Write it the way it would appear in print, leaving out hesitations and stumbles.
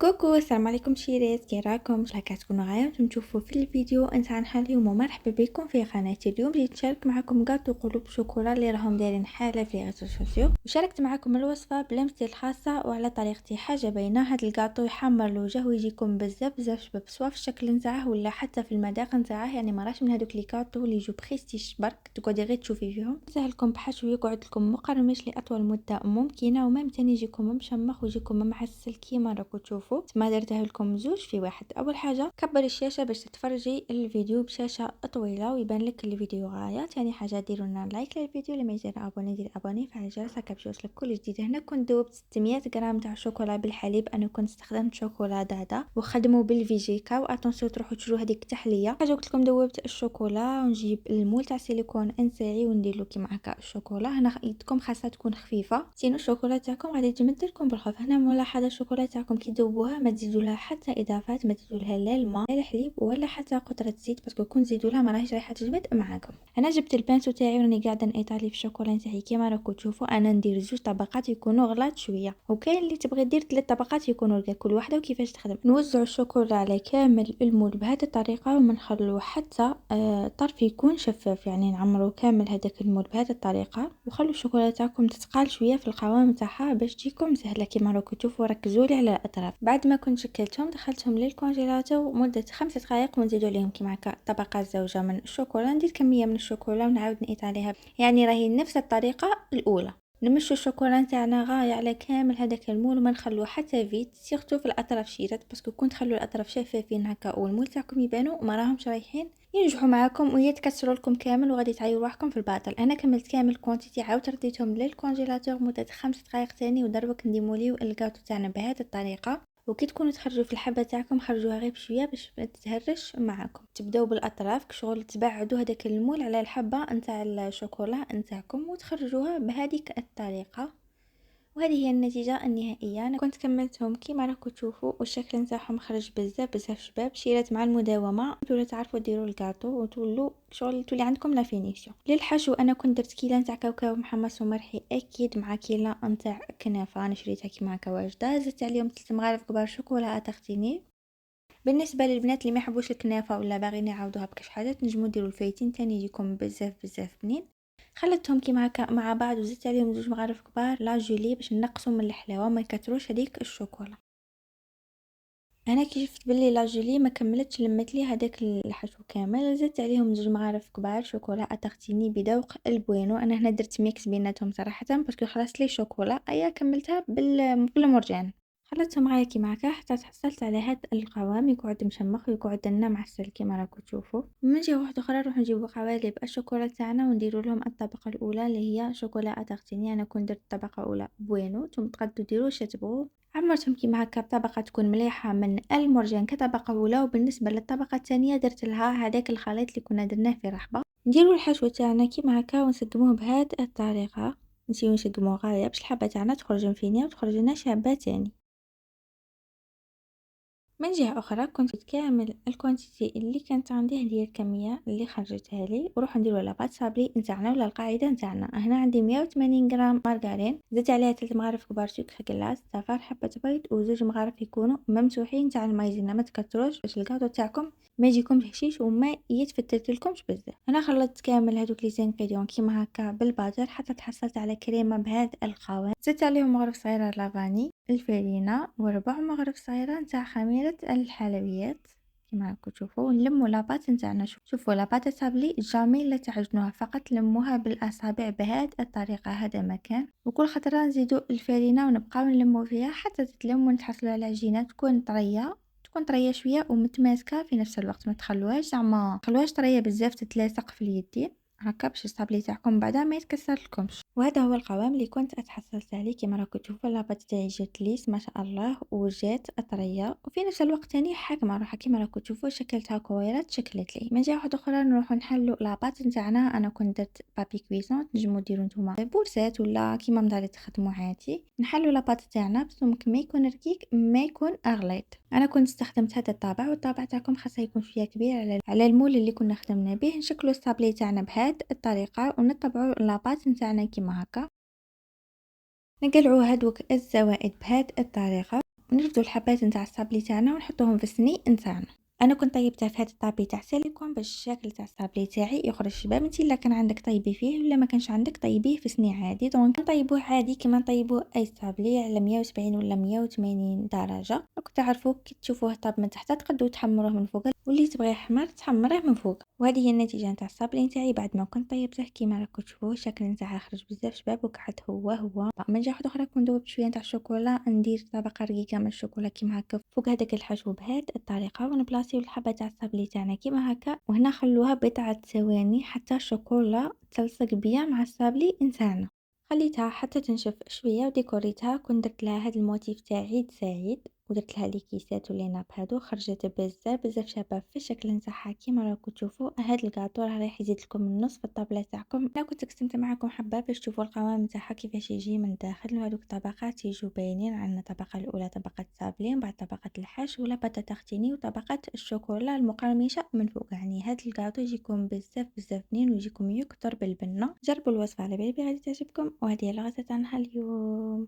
كوكو، السلام عليكم شيرات، كي راكم؟ راكم تكونوا غاية تشوفوا في الفيديو نتاع اليوم، ومرحبا بكم في قناتي. اليوم جيت نشارك معكم كاطو قلوب شوكولا اللي راهم دايرين حاله في ريزو سوسيو، وشاركت معكم الوصفه بلمستي الخاصه وعلى طريقتي. حاجه باينه، هذا الكاطو يحمر الوجه ويجيكم بزاف شباب، سواء في الشكل نتاعه ولا حتى في المذاق نتاعه. يعني ما راش من هذوك لي كاطو اللي يجوا بريستيج برك تقعدي غير تشوفي فيهم. سهلكم بحال ويقعد لكم مقرمش لاطول مده ممكنه، ومام تاني يجيكم مشمخ ويجيكم معسل كيما راكم تشوفوا. ما درته لكم زوج في واحد. اول حاجه كبري الشاشه باش تتفرجي الفيديو بشاشه طويله ويبان لك الفيديو غايه. ثاني حاجه ديروا لنا لايك للفيديو، اللي ما يدير ابوني دير ابوني، فعل الجرس هكا باش يوصلك كل جديد. هنا كنت ذوبت 600 غرام تاع شوكولا بالحليب. انا كنت استخدمت شوكولا دادا وخدموا بالفيجيكا، واتونسيو تروحوا تشرو هذيك التحليه. حاجه قلت لكم ذوبت الشوكولا ونجيب المول تاع سيليكون نساعي وندير له كيما هكا الشوكولا. هنا يدكم خاصها تكون خفيفه، سينو الشوكولا تاعكم غادي تمد لكم بالخف. هنا ملاحظه الشوكولا تاعكم كي تذوبوها ما تزيدوا لها حتى اضافات، ما تزيدوا لها لا الماء لا الحليب ولا حتى قطره زيت، باسكو كون تزيدوا لها ما راهيش رايحه تجبد معاكم. انا جبت البانسو تاعي وراني قاعده نايطالي في الشوكولا نتاعي كيما راكم تشوفوا. انا ندير زوج طبقات يكونوا غلاط شويه، وكاين اللي تبغي دير 3 طبقات يكونوا رقاق، كل واحده وكيفاش تخدم. نوزع الشوكولا على كامل المول بهذه الطريقه، وما نخلو حتى طرف يكون شفاف. يعني نعمروا كامل هذاك المول بهذه الطريقه، وخلوا الشوكولا تاعكم تتقال شويه في القوام تاعها باش تجيكم سهله كيما راكم تشوفوا. ركزوا لي على الاطراف. بعد ما كنت شكلتهم دخلتهم للكونجيلاتور مده 5 دقائق، ونزيدوا عليهم كيما هكا طبقات زوجه من الشوكولا. ندير كميه من الشوكولا ونعاود نقيت عليها، يعني راهي نفس الطريقه الاولى. نمشوا الشوكولا نتاعنا غايه على كامل هذاك المول، وما نخلوه حتى فيت سيرتو في الاطراف شيرات، باسكو كنت تخلوا الاطراف شفافين هكا والمول تاعكم يبانوا ما راهمش رايحين ينجحوا معاكم ويتكسروا لكم كامل وغادي تعيروا روحكم في الباطل. انا كملت كامل كوانتيتي، عاودت رديتهم للكونجيلاتور مده 5 دقائق ثاني، ودربك نديموليو الكاطو تاعنا بهذه الطريقه. وكي تكونوا تخرجوا في الحبه تاعكم خرجوها غير بشويه باش ما تتهرش معاكم. تبداو بالاطراف كشغل تبعدوا هذاك المول على الحبه نتاع الشوكولا نتاعكم وتخرجوها بهذيك الطريقه. وهذه هي النتيجة النهائية. أنا كنت كملتهم كيما راكم تشوفوا، والشكل نتاعهم خرج بزاف شباب. شيرات مع المداومة ولا تعرفوا ديروا الكاطو وتولوا شغل تولي عندكم لا فينيسيون. للحشو أنا كنت درت كيلة نتاع كاوكاو محمص ومرحي أكيد، مع كيلة نتاع كنافة أنا شريتها كيما هكا واجدة. زدت عليهم 3 مغارف كبار شوكولا تختيني. بالنسبه للبنات اللي ما يحبوش الكنافه ولا باغيين يعاودوها بكاش حاجه، تنجموا ديروا الفايتين تاني يجيكم بزاف بنين. خلطتهم كيما هكا مع بعض، وزدت عليهم 2 مغارف كبار لا جولي باش نقصوا من الحلاوه ما يكثروش هذيك الشوكولا. انا كي شفت بلي لا جولي ما كملتش لمت لي هذاك الحشو كامل، زدت عليهم 2 مغارف كبار شوكولا اتختيني بذوق البوينو. انا هنا درت ميكس بيناتهم صراحه باسكو خلاص لي شوكولا ايا كملتها بالمرجان. خلطته معايا كيما هكا حتى تحصلت على هاد القوام، يقعد مشمخ ويقعد لنا معسل كيما راكم تشوفوا. من جهه واحده اخرى نروح نجيبوا قوالب الشوكولا تاعنا ونديروا لهم الطبقه الاولى اللي هي شوكولا اتغتيني. انا كنت درت الطبقه الاولى بوينو، نتوما تقدروا ديروا واش تبغوا. عمرتهم كيما هكا بطبقه تكون مليحه من المرجان كطبقه اولى. وبالنسبه للطبقه الثانيه درت لها هذاك الخليط اللي كنا درناه في رحبه. نديروا الحشو تاعنا كيما هكا ونسقموه بهذه الطريقه. نسيو نسقموه غايه باش الحبه تاعنا تخرج مفينه وتخرج لنا شابه تاني. من جهة أخرى كنت كامل الكوانتيتي اللي كانت عندي هي الكمية اللي خرجتها لي، وروح نديرو لاباط صابلي نتاعنا ولا القاعدة نتاعنا. هنا عندي 180 غرام مارغرين، زدت عليها 3 مغارف كبار سكر كلاص، صفار حبة بيض، وزوج مغارف يكونوا ممسوحين تاع المايزينا. ما تكتروش باش الكاطو تاعكم ما يجيكمش هشيش وما يتفتت لكمش بزاف. انا خلطت كامل هذوك لي زانغريديون كيما هكا بالباتر حتى تحصلت على كريمه بهذا القوام. زدت عليهم مغرف صغيره لافاني، الفرينه، وربع مغرف صغيره نتاع خميره الحلويات كيما راكم تشوفوا. نلموا لاباط نتاعنا. شوفوا لاباط صابلي جامي لا تعجنوها، فقط لموها بالاصابع بهذه الطريقه. هذا مكان وكل خطره نزيدوا الفرينه ونبقاو نلموا فيها حتى تتلم ونتحصلوا على عجينه تكون طريه، تكون طريه شويه ومتماسكه في نفس الوقت. ما تخلوهاش زعما تخلوهاش طريه بزاف تتلاصق في اليدين هكا باش الصابلي تاعكم بعدا ما يتكسر لكمش. وهذا هو القوام اللي كنت اتحصلت عليه. كما راكم تشوفوا لاباط تاعي جات ليس ما شاء الله وجات طريه وفي نفس الوقت تاني حاكمه روحها. كما راكم تشوفوا شكلتها كويره تشكلت لي. من جهه واحده اخرى نروحوا نحلوا لاباط نتاعنا. انا كنت درت بابي كويسون، تنجموا ديروا نتوما بورسات ولا كيما مداري تخدموا عادي. نحلوا لاباط تاعنا بس ممكن ما يكون رقيق ما يكون اغليط. انا كنت استخدمت هذا الطابع، والطابع تاعكم خاصه يكون شويه كبير على المول اللي كنا خدمنا به. نشكلوا الصابلي تاعنا بهذه الطريقه ونطبعوا لاباط نتاعنا كيما هكا. نقلعوا هذوك الزوائد بهذه الطريقه ونرفدو الحبات نتاع الصابلي تاعنا ونحطوهم في الصني نتاعنا. انا كنت طيبتها في هذا الطابي تاع سيليكون باش الشكل تاع الصابلي تاعي يخرج شباب. انت الا كان عندك طيبي فيه ولا ما كانش عندك طيبيه في صني عادي. دونك نطيبوه عادي كما نطيبوه اي صابلي على 170 ولا 180 درجه. راكم تعرفوا كي تشوفوه طاب من تحت تقدروا تحمروه من فوق، واللي تبغي احمر تحمره من فوق. وهذه هي النتيجه نتاع الصابلي نتاعي بعد ما كنت طيبته. كيما راكم تشوفوه الشكل نتاعها خرج بزاف شباب وقعد هو من جهه اخرى كون ذوبت شويه نتاع الشوكولا ندير طبقه رقيقه من الشوكولا كيما هكا فوق هذاك الحشو بهذه الطريقه، ونبلاصيو الحبه تاع الصابلي تاعنا كيما هكا. وهنا خلوها بضعه ثواني حتى الشوكولا تلصق بيا مع الصابلي نتاعنا. خليتها حتى تنشف شويه وديكوريتها. كنت درت لها هذا الموتيف تاع عيد سعيد ودرت لها لي كيسات ولي ناب هادو. خرجت بزاف شابه في الشكل نتاعها كيما راكم تشوفوا. هذا الكاطو راح يزيد لكم النص في الطابله تاعكم. انا كنت قسمت معكم حبه باش تشوفوا القوام نتاعها كيفاش يجي من الداخل. وهذوك الطبقات يجوا باينين. عندنا الطبقه الاولى طبقه صابلين، بعد طبقه الحشو ولا بطاطا تختيني، وطبقه الشوكولا المقرمشه من فوق. يعني هذا الكاطو يجيكم بزاف بنين ويجيكم يكتر بالبنه. جربوا الوصفه على بالي غادي تعجبكم. وهذه هي الغدا تاعنا اليوم.